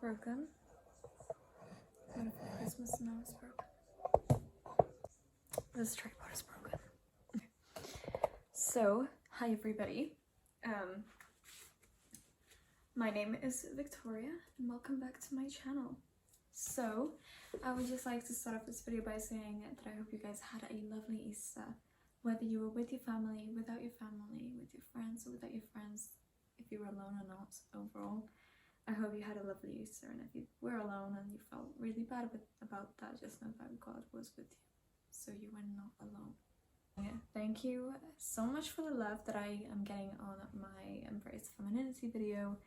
broken. What if Christmas now is broken? This tripod is broken. So, hi everybody. My name is Victoria and welcome back to my channel. So, I would just like to start off this video by saying that I hope you guys had a lovely Easter. Whether you were with your family, without your family, with your friends or without your friends, if you were alone or not, overall. I hope you had a lovely Easter, and if you were alone and you felt really bad about that, just know that God was with you, so you were not alone. Yeah, thank you so much for the love that I am getting on my Embrace Femininity video.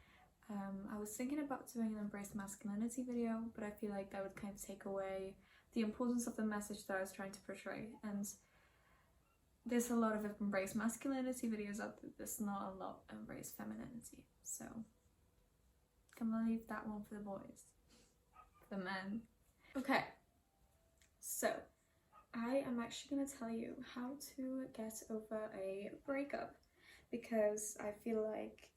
I was thinking about doing an Embrace Masculinity video, but I feel like that would kind of take away the importance of the message that I was trying to portray, and there's a lot of Embrace Masculinity videos out there, there's not a lot of Embrace Femininity, so I'm gonna leave that one for the boys, for the men. Okay, so I am actually gonna tell you how to get over a breakup, because I feel like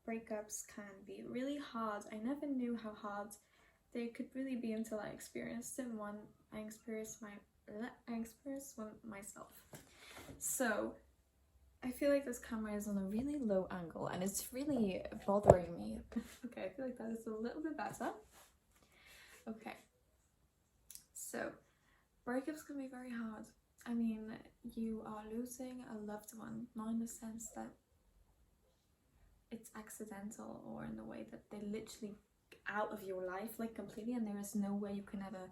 breakups can be really hard. I never knew how hard they could really be until I experienced it. I experienced one myself. So I feel like this camera is on a really low angle and it's really bothering me. Okay, I feel like that is a little bit better. Okay, so breakups can be very hard. I mean, you are losing a loved one, not in the sense that it's accidental or in the way that they're literally out of your life, like completely, and there is no way you can ever,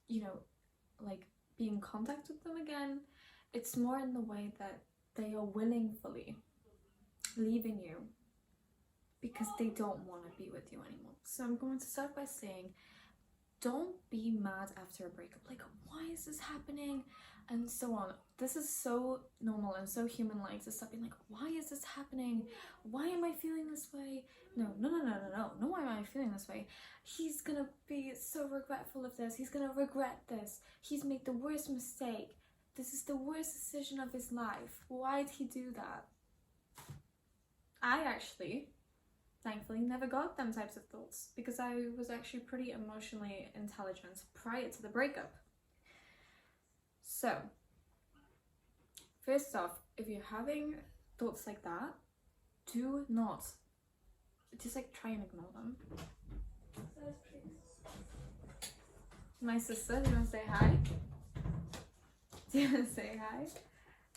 you know, like be in contact with them again. It's more in the way that they are willingly leaving you because they don't want to be with you anymore. So I'm going to start by saying, don't be mad after a breakup. Like, why is this happening? And so on. This is so normal and so human-like to stop being like, why is this happening? Why am I feeling this way? No, why am I feeling this way? He's gonna be so regretful of this. He's gonna regret this. He's made the worst mistake. This is the worst decision of his life. Why did he do that? I actually, thankfully, never got them types of thoughts because I was actually pretty emotionally intelligent prior to the breakup. So, first off, if you're having thoughts like that, do not, just like try and ignore them. My sister, do you want to say hi? Do you want to say hi?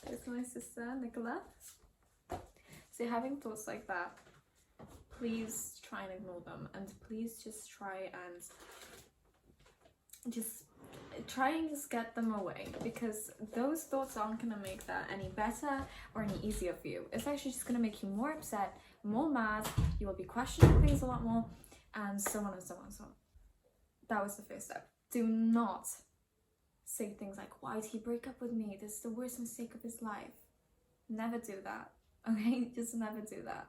There's my sister, Nicola. So you're having thoughts like that, please try and ignore them, and please just try and just get them away, because those thoughts aren't going to make that any better or any easier for you. It's actually just going to make you more upset, more mad, you will be questioning things a lot more, and so on and so on and so on. That was the first step. Do not say things like, why did he break up with me? This is the worst mistake of his life. Never do that, okay? Just never do that.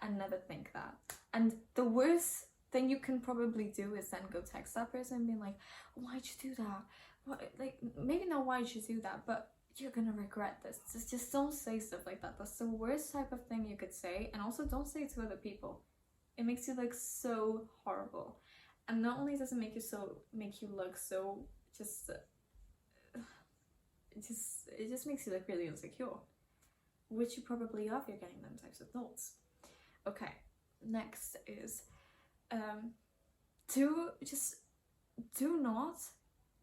And never think that. And the worst thing you can probably do is then go text that person and be like, why'd you do that? What, like, maybe not why'd you do that, but you're gonna regret this. Just don't say stuff like that. That's the worst type of thing you could say. And also don't say it to other people. It makes you look so horrible. And not only does it make you look so it just makes you look really insecure, which you probably are if you're getting them types of thoughts. Okay, next is do not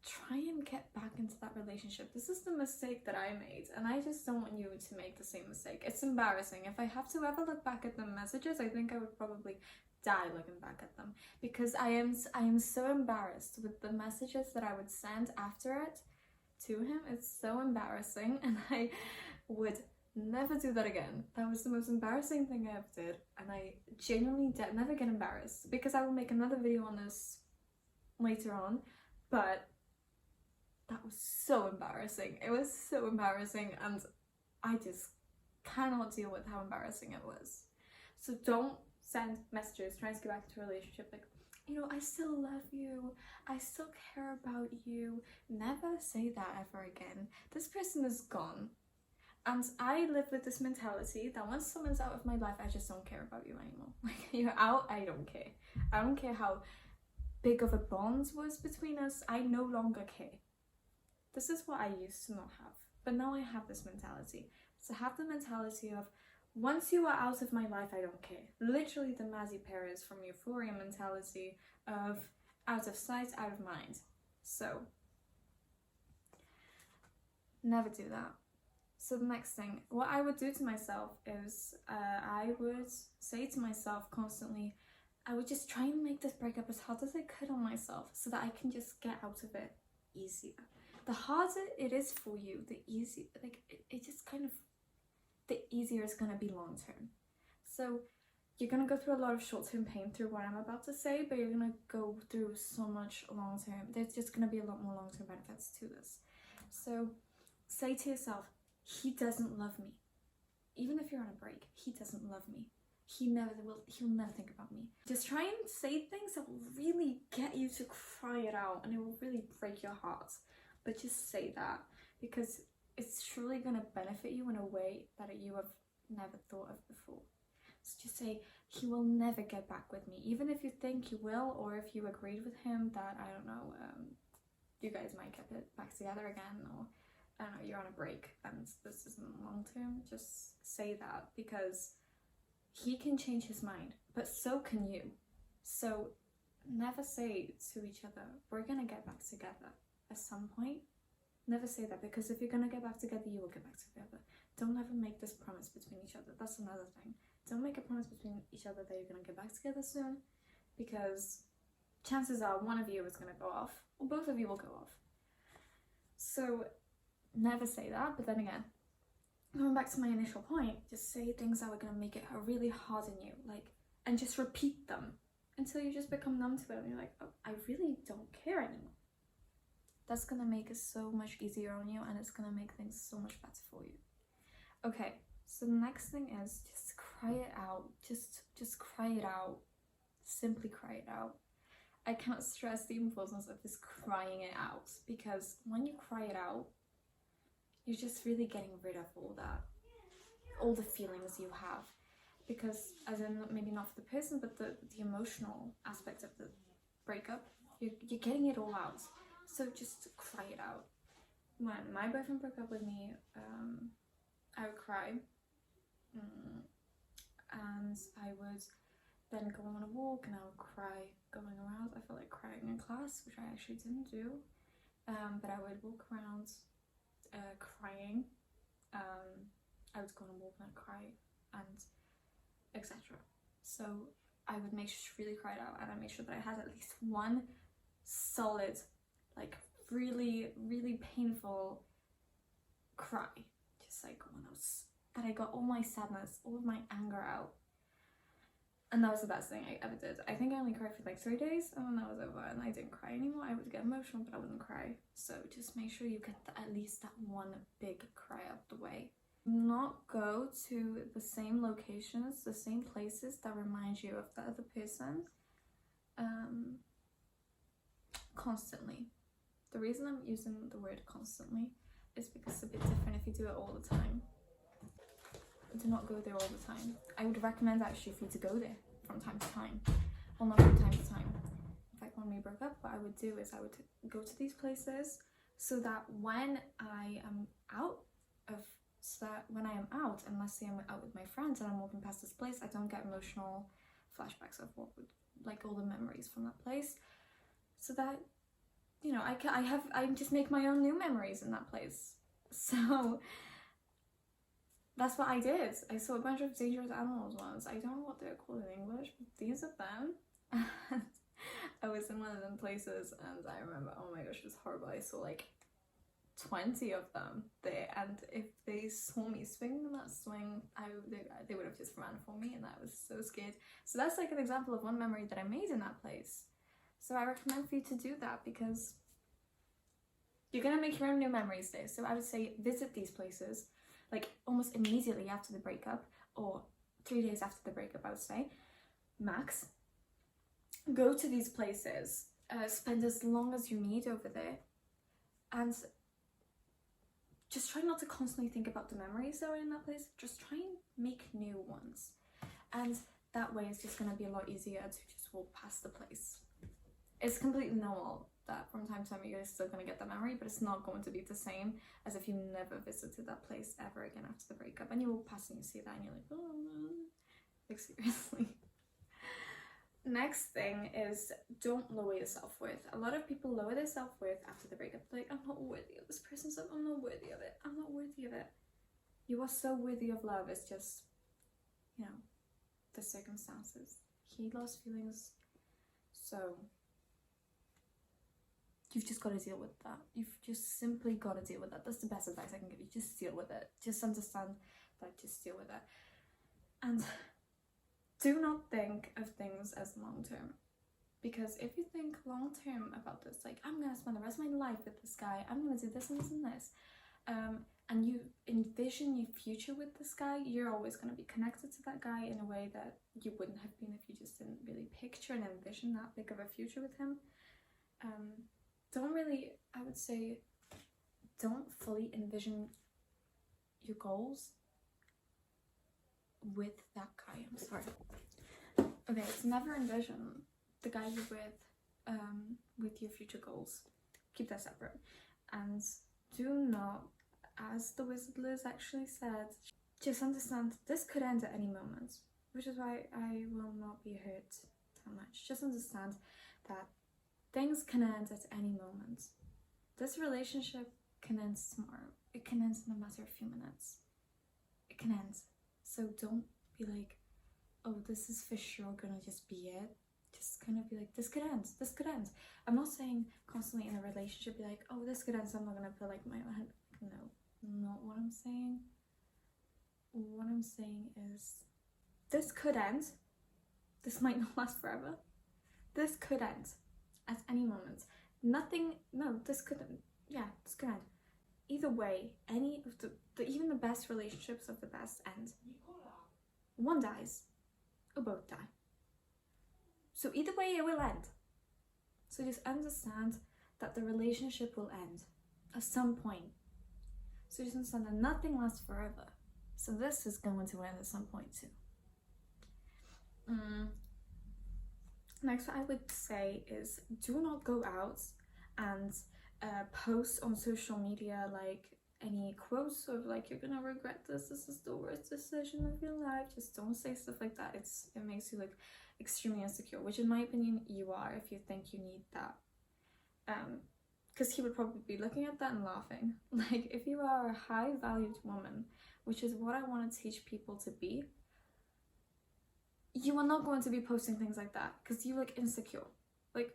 try and get back into that relationship. This is the mistake that I made, and I just don't want you to make the same mistake. It's embarrassing. If I have to ever look back at the messages, I think I would probably die looking back at them, because I am so embarrassed with the messages that I would send after it to him. It's so embarrassing, and I would never do that again. That was the most embarrassing thing I ever did, and I genuinely never get embarrassed, because I will make another video on this later on, but that was so embarrassing. It was so embarrassing, and I just cannot deal with how embarrassing it was. So don't send messages trying to get back into a relationship like, you know, I still love you, I still care about you. Never say that ever again. This person is gone. And I live with this mentality that once someone's out of my life, I just don't care about you anymore. Like, you're out, I don't care. I don't care how big of a bond was between us, I no longer care. This is what I used to not have. But now I have this mentality. So I have the mentality of, once you are out of my life, I don't care. Literally the Mazzy Perez from Euphoria mentality of out of sight, out of mind. So, never do that. So the next thing, what I would do to myself is I would say to myself constantly, I would just try and make this breakup as hard as I could on myself so that I can just get out of it easier. The harder it is for you, the easier, like, it just kind of, the easier it's going to be long term. So you're going to go through a lot of short term pain through what I'm about to say, but you're going to go through so much long term. There's just going to be a lot more long term benefits to this. So say to yourself, he doesn't love me. Even if you're on a break, he doesn't love me. He'll never think about me. Just try and say things that will really get you to cry it out, and it will really break your heart. But just say that, because it's truly going to benefit you in a way that you have never thought of before. So just say, he will never get back with me. Even if you think he will, or if you agreed with him that, I don't know, you guys might get back together again, or I don't know, you're on a break and this isn't long term, just say that, because he can change his mind, but so can you. So never say to each other, we're gonna get back together at some point. Never say that, because if you're gonna get back together, you will get back together. Don't ever make this promise between each other. That's another thing. Don't make a promise between each other that you're gonna get back together soon, because chances are one of you is gonna go off, or both of you will go off. So never say that. But then again, going back to my initial point, just say things that are going to make it really hard on you, like, and just repeat them until you just become numb to it and you're like, oh, I really don't care anymore. That's going to make it so much easier on you, and it's going to make things so much better for you. Okay, so the next thing is just cry it out. Just cry it out. Simply cry it out. I can't stress the importance of just crying it out, because when you cry it out, you're just really getting rid of all the feelings you have. Because, as in, maybe not for the person, but the emotional aspect of the breakup, you're getting it all out. So just cry it out. When my boyfriend broke up with me, I would cry. And I would then go on a walk and I would cry going around. I felt like crying in class, which I actually didn't do. But I would walk around crying. I would go on a walk and I'd cry, and etc. So I would make sure to really cry it out, and I made sure that I had at least one solid, like, really, really painful cry. Just like one of those that I got all my sadness, all of my anger out. And that was the best thing I ever did. I think I only cried for like 3 days, and then that was over, and I didn't cry anymore. I would get emotional, but I wouldn't cry. So just make sure you get at least that one big cry out the way. Not go to the same locations, the same places that remind you of the other person constantly. The reason I'm using the word constantly is because it's a bit different if you do it all the time. Do not go there all the time. I would recommend actually for you to go there from time to time. Well, not from time to time. In fact, when we broke up, what I would do is I would go to these places so that when I am out, and let's say I'm out with my friends and I'm walking past this place, I don't get emotional flashbacks of what would, like, all the memories from that place. So that, you know, I just make my own new memories in that place. So that's what I did. I saw a bunch of dangerous animals once. I don't know what they're called in English, but these are them. And I was in one of them places, and I remember, oh my gosh, it was horrible. I saw like 20 of them there, and if they saw me swinging that swing, they would have just ran for me, and I was so scared. So that's like an example of one memory that I made in that place. So I recommend for you to do that, because you're gonna make your own new memories there. So I would say visit these places like almost immediately after the breakup, or 3 days after the breakup, I would say, max. Go to these places, spend as long as you need over there, and just try not to constantly think about the memories that are in that place. Just try and make new ones, and that way it's just going to be a lot easier to just walk past the place. It's completely normal that from time to time you're still going to get that memory, but it's not going to be the same as if you never visited that place ever again after the breakup, and you walk past and you see that and you're like, oh, like seriously. Next thing is, don't lower your self-worth. A lot of people lower their self-worth after the breakup. Like, I'm not worthy of this person, so I'm not worthy of it. I'm not worthy of it. You are so worthy of love. It's just, you know, the circumstances. He lost feelings, so you've just got to deal with that. You've just simply got to deal with that. That's the best advice I can give you. Just deal with it. Just understand that. Just deal with it. And do not think of things as long-term, because if you think long-term about this, like, I'm gonna spend the rest of my life with this guy, I'm gonna do this and this and this, and you envision your future with this guy, you're always gonna be connected to that guy in a way that you wouldn't have been if you just didn't really picture and envision that big of a future with him. Don't really, I would say, don't fully envision your goals with that guy. I'm sorry. Okay, it's never envision the guy you're with your future goals. Keep that separate. And do not, as the Wizard Liz actually said, just understand this could end at any moment, which is why I will not be hurt that much. Just understand that things can end at any moment. This relationship can end tomorrow. It can end in a matter of a few minutes. It can end. So don't be like, oh, this is for sure gonna just be it. Just kind of be like, this could end, this could end. I'm not saying constantly in a relationship be like, oh, this could end, so I'm not gonna put like my hand. No, not what I'm saying. What I'm saying is, this could end. This might not last forever. This could end at any moment. This could end. Yeah, this could end. Either way, any of even the best relationships of the best end. One dies, or both die. So either way, it will end. So just understand that the relationship will end at some point. So just understand that nothing lasts forever. So this is going to end at some point too. Next, what I would say is, do not go out and post on social media like any quotes of like, you're gonna regret this is the worst decision of your life. Just don't say stuff like that. It makes you look extremely insecure, which in my opinion you are if you think you need that, because he would probably be looking at that and laughing. Like, if you are a high valued woman, which is what I want to teach people to be, you are not going to be posting things like that because you look insecure. Like,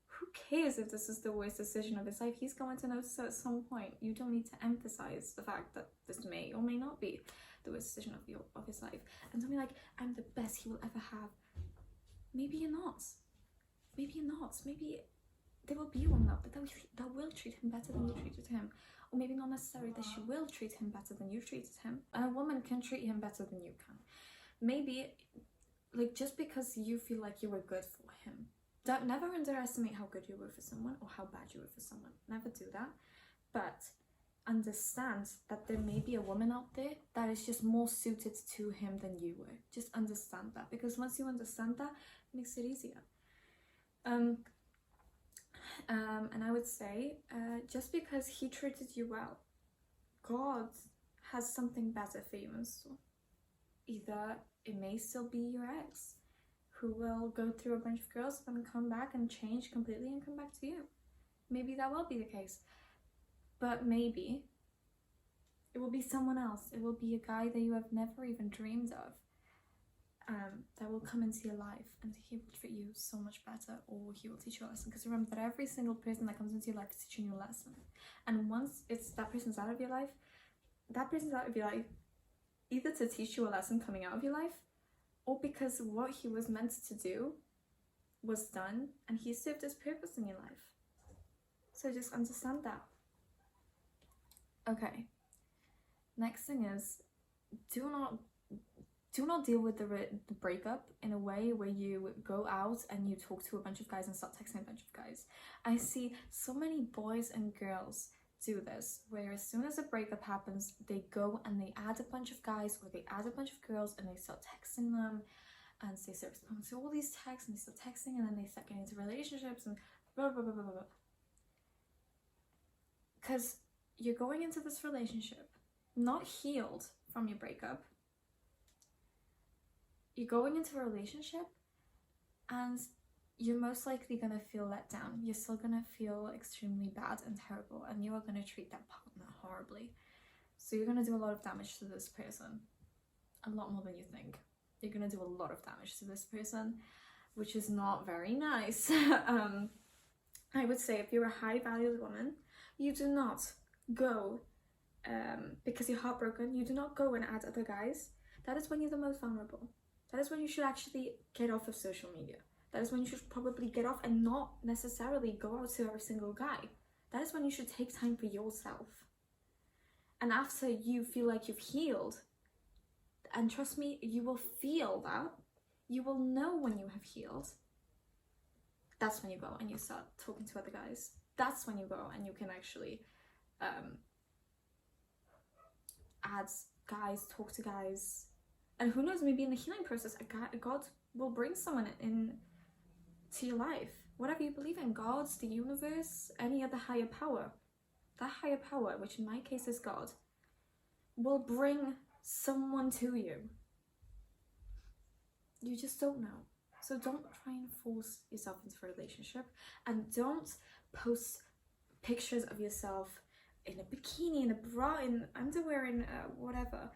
who cares if this is the worst decision of his life? He's going to notice at some point. You don't need to emphasize the fact that this may or may not be the worst decision of his life. And don't be like, I'm the best he will ever have. Maybe you're not. Maybe you're not. Maybe there will be a woman out there that will treat him better than you treated him. Or maybe not necessarily that she will treat him better than you treated him. And a woman can treat him better than you can. Maybe, like, just because you feel like you were good for him, never underestimate how good you were for someone or how bad you were for someone. Never do that. But understand that there may be a woman out there that is just more suited to him than you were. Just understand that, because once you understand that, it makes it easier. And I would say, just because he treated you well, God has something better for you in store. Either it may still be your ex, who will go through a bunch of girls and come back and change completely and come back to you. Maybe that will be the case. But maybe it will be someone else. It will be a guy that you have never even dreamed of, that will come into your life, and he will treat you so much better, or he will teach you a lesson. Because remember that every single person that comes into your life is teaching you a lesson. And once that person's out of your life, either to teach you a lesson coming out of your life, or because what he was meant to do was done and he served his purpose in your life. So just understand that. Okay. Next thing is, do not deal with the breakup in a way where you go out and you talk to a bunch of guys and start texting a bunch of guys. I see so many boys and girls do this, where as soon as a breakup happens, they go and they add a bunch of guys or they add a bunch of girls and they start texting them and they start responding to all these texts and they start texting and then they start getting into relationships and blah blah blah blah blah. Because you're going into this relationship not healed from your breakup. You're going into a relationship and you're most likely going to feel let down. You're still going to feel extremely bad and terrible, and you are going to treat that partner horribly. So you're going to do a lot of damage to this person. A lot more than you think. You're going to do a lot of damage to this person, which is not very nice. I would say if you're a high valued woman, you do not go, because you're heartbroken, you do not go and add other guys. That is when you're the most vulnerable. That is when you should actually get off of social media. That is when you should probably get off and not necessarily go out to every single guy. That is when you should take time for yourself. And after you feel like you've healed, and trust me, you will feel that. You will know when you have healed. That's when you go and you start talking to other guys. That's when you go and you can actually add guys, talk to guys. And who knows, maybe in the healing process, God will bring someone in to your life. Whatever you believe in, God, the universe, any other higher power, that higher power, which in my case is God, will bring someone to you. You just don't know. So don't try and force yourself into a relationship, and don't post pictures of yourself in a bikini, in a bra, in underwear, in whatever,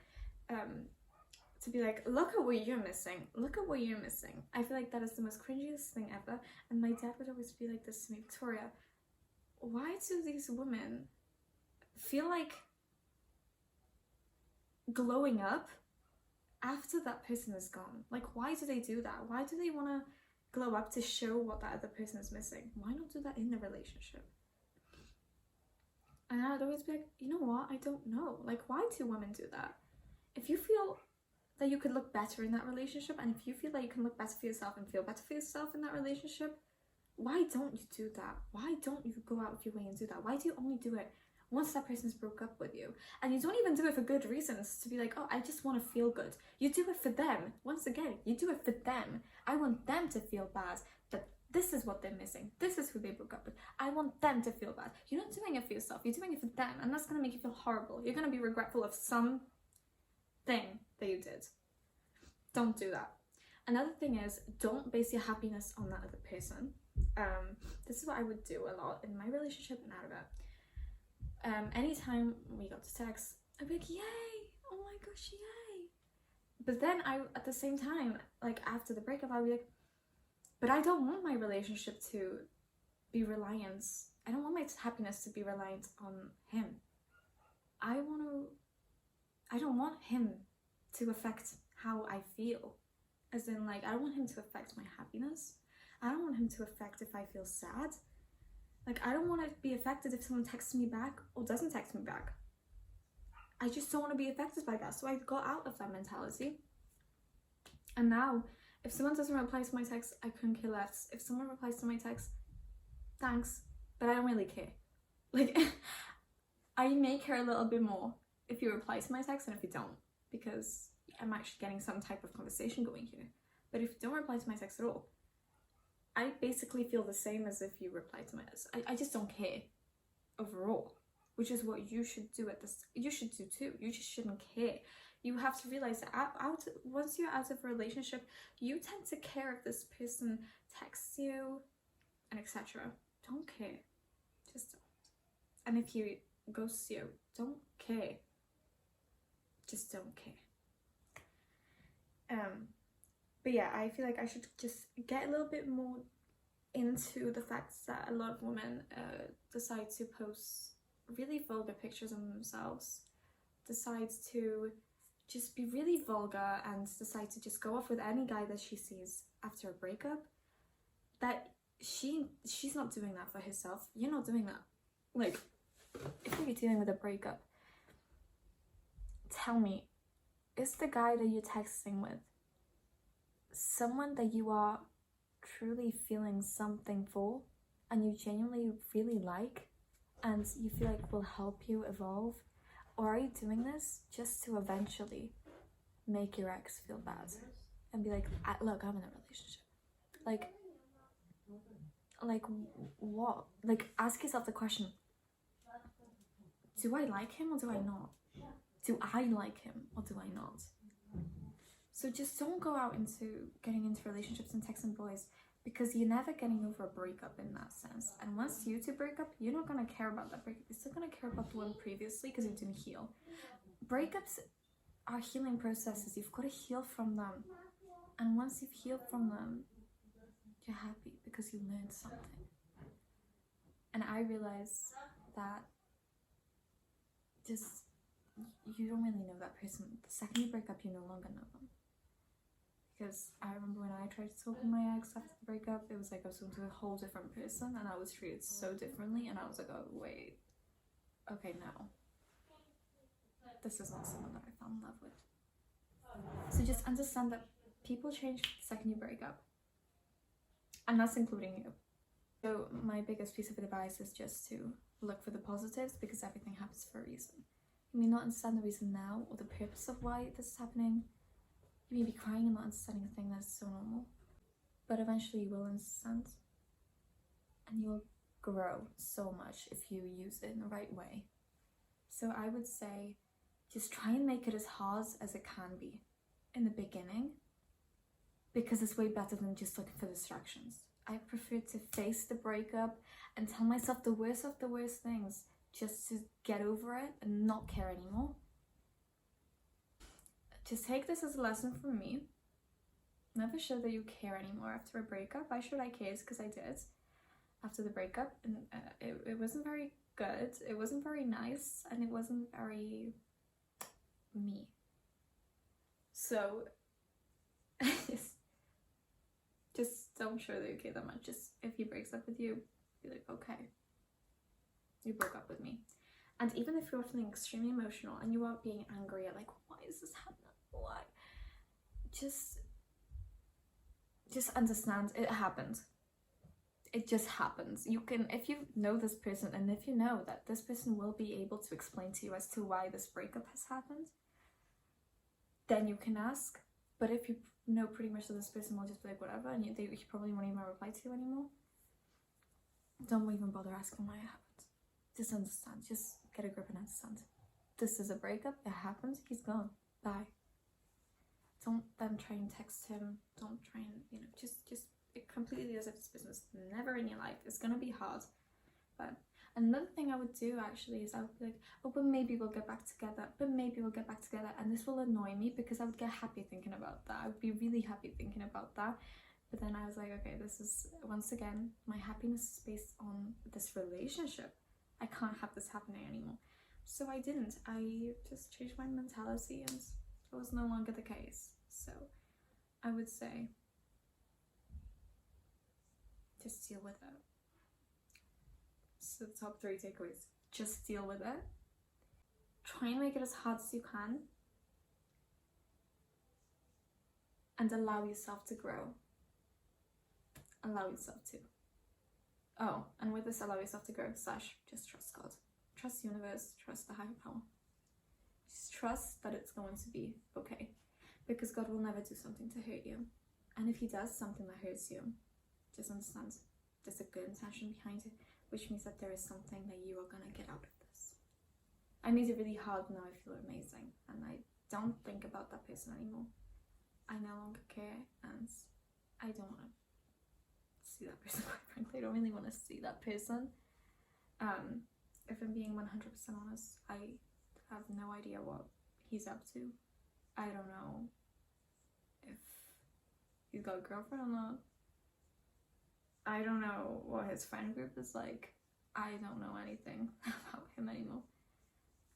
to be like, look at what you're missing, look at what you're missing. I feel like that is the most cringiest thing ever. And my dad would always be like this to me, Victoria, why do these women feel like glowing up after that person is gone? Like, why do they do that? Why do they want to glow up to show what that other person is missing? Why not do that in the relationship? And I'd always be like, you know what? I don't know. Like, why do women do that? If you feel that you could look better in that relationship, and if you feel that you can look better for yourself and feel better for yourself in that relationship, why don't you do that? Why don't you go out of your way and do that? Why do you only do it once that person's broke up with you? And you don't even do it for good reasons, to be like, oh, I just want to feel good. You do it for them. Once again, you do it for them. I want them to feel bad, that this is what they're missing. This is who they broke up with. I want them to feel bad. You're not doing it for yourself. You're doing it for them. And that's going to make you feel horrible. You're going to be regretful of some thing that you did. Don't do that. Another thing is, don't base your happiness on that other person. This is what I would do a lot in my relationship and out of it. Anytime we got to text, I'd be like, yay, oh my gosh, yay. But then at the same time, like after the breakup, I'd be like, but I don't want my relationship to be reliant. I don't want my happiness to be reliant on him. I don't want him to affect how I feel. As in, like, I don't want him to affect my happiness. I don't want him to affect if I feel sad. Like, I don't want to be affected if someone texts me back or doesn't text me back. I just don't want to be affected by that. So I got out of that mentality. And now, if someone doesn't reply to my text, I couldn't care less. If someone replies to my text, thanks, but I don't really care. Like, I may care a little bit more if you reply to my text than if you don't, because I'm actually getting some type of conversation going here. But if you don't reply to my text at all, I basically feel the same as if you reply to my text. I just don't care overall, which is what you should do you should do too. You just shouldn't care. You have to realize that once you're out of a relationship, you tend to care if this person texts you and etc. Don't care. Just don't. And if he ghosts you, don't care. Just don't care. But yeah, I feel like I should just get a little bit more into the fact that a lot of women decide to post really vulgar pictures of themselves, decide to just be really vulgar, and decide to just go off with any guy that she sees after a breakup. That she's not doing that for herself. You're not doing that. Like, if you're dealing with a breakup, tell me, is the guy that you're texting with someone that you are truly feeling something for and you genuinely really like? and you feel like will help you evolve? Or are you doing this just to eventually make your ex feel bad and be like, look, I'm in a relationship? Like what? Like, ask yourself the question, do I like him or do I not? Do I like him or do I not? So just don't go out into getting into relationships and texting boys, because you're never getting over a breakup in that sense. And once you two break up, you're not going to care about that breakup. You're still going to care about the one previously because you didn't heal. Breakups are healing processes. You've got to heal from them. And once you've healed from them, you're happy because you learned something. And I realized that just, you don't really know that person. The second you break up, you no longer know them. Because I remember when I tried to talk with my ex after the breakup, it was like I was talking to a whole different person and I was treated so differently, and I was like, oh wait, okay, no, this is not someone that I fell in love with. So just understand that people change the second you break up, and that's including you. So my biggest piece of advice is just to look for the positives, because everything happens for a reason. You may not understand the reason now or the purpose of why this is happening. You may be crying and not understanding a thing that's so normal, but eventually you will understand, and you will grow so much if you use it in the right way. So I would say just try and make it as hard as it can be in the beginning, because it's way better than just looking for distractions. I prefer to face the breakup and tell myself the worst of the worst things just to get over it and not care anymore. Just take this as a lesson from me. Never show that you care anymore after a breakup. I showed I cared because I did after the breakup, and it wasn't very good. It wasn't very nice, and it wasn't very me. So just don't show that you care that much. Just if he breaks up with you, be like, okay, you broke up with me. And even if you're feeling extremely emotional and you are being angry at like, why is this happening? Why? Just understand it happened. It just happens. You can, if you know this person, and if you know that this person will be able to explain to you as to why this breakup has happened, then you can ask. But if you know pretty much that this person will just be like whatever, and he probably won't even reply to you anymore, don't even bother asking why it happened. Just understand. Just get a grip and understand. This is a breakup. It happened. He's gone. Bye. Don't then try and text him. Don't try and, just it completely as if this person was never in your life. It's gonna be hard. But another thing I would do actually is I would be like, oh, but maybe we'll get back together. But maybe we'll get back together. And this will annoy me because I would get happy thinking about that. I would be really happy thinking about that. But then I was like, okay, this is, once again, my happiness is based on this relationship. I can't have this happening anymore. So I didn't. I just changed my mentality, and it was no longer the case. So I would say just deal with it. So the top 3 takeaways: just deal with it. Try and make it as hard as you can, and allow yourself to grow. Allow yourself to. Oh, and with this, allow yourself to grow / just trust God. Trust the universe, trust the higher power. Just trust that it's going to be okay. Because God will never do something to hurt you. And if he does something that hurts you, just understand there's a good intention behind it, which means that there is something that you are going to get out of this. I made it really hard, now I feel amazing. And I don't think about that person anymore. I no longer care, and I don't want to see that person, quite frankly. I don't really want to see that person. If I'm being 100% honest, I have no idea what he's up to. I don't know if he's got a girlfriend or not. I don't know what his friend group is like. I don't know anything about him anymore.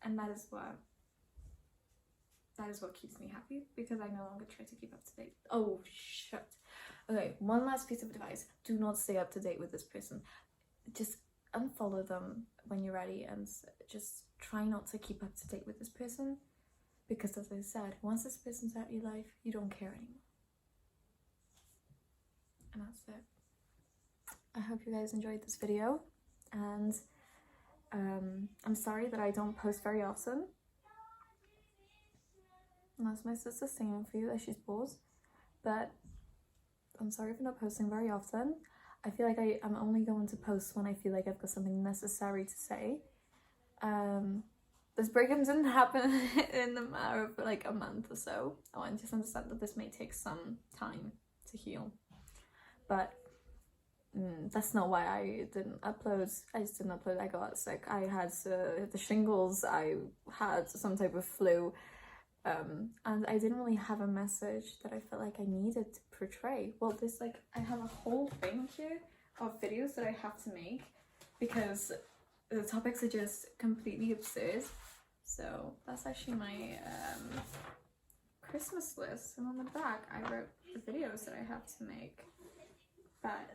And that is what keeps me happy, because I no longer try to keep up to date. Oh shit. Okay, one last piece of advice. Do not stay up to date with this person. Just unfollow them when you're ready, and just try not to keep up to date with this person, because as I said, once this person's out of your life, you don't care anymore. And that's it. I hope you guys enjoyed this video, and I'm sorry that I don't post very often. And that's my sister saying for you that she's paused. But I'm sorry for not posting very often. I feel like I'm only going to post when I feel like I've got something necessary to say. This breakup didn't happen in the matter of like a month or so. I just understand that this may take some time to heal. But that's not why I didn't upload. I just didn't upload. I got sick. I had the shingles. I had some type of flu. And I didn't really have a message that I felt like I needed to portray. Well, this like, I have a whole thing here of videos that I have to make because the topics are just completely absurd. So that's actually my Christmas list, and on the back I wrote the videos that I have to make. But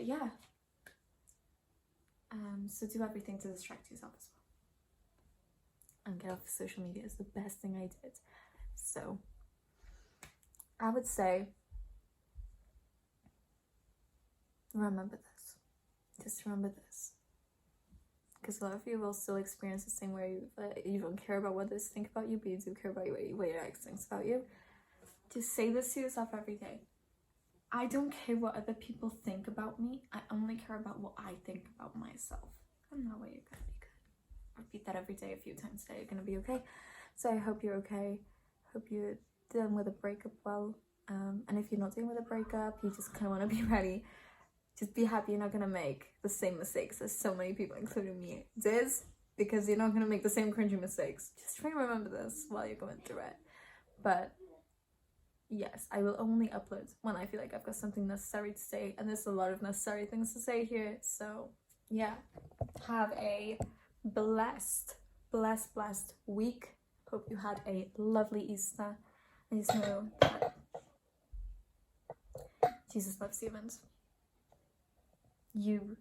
yeah. So do everything to distract yourself as well. And get off social media is the best thing I did. So I would say remember this. Just remember this. Because a lot of you will still experience the same way. You don't care about what others think about you, but you do care about what your ex thinks about you. Just say this to yourself every day. I don't care what other people think about me. I only care about what I think about myself. And that way you're gonna be good. Repeat that every day a few times a day. You're gonna be okay. So I hope you're okay. Hope you're dealing with a breakup well. And if you're not dealing with a breakup, you just kind of want to be ready. Just be happy you're not gonna make the same mistakes as so many people, including me, did, because you're not gonna make the same cringy mistakes. Just try and remember this while you're going through it. But yes, I will only upload when I feel like I've got something necessary to say, and there's a lot of necessary things to say here. So yeah, have a blessed week. Hope you had a lovely Easter. I just know that Jesus loves you and you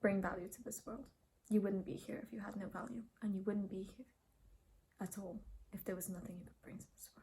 bring value to this world. You wouldn't be here if you had no value, and you wouldn't be here at all if there was nothing you could bring to this world.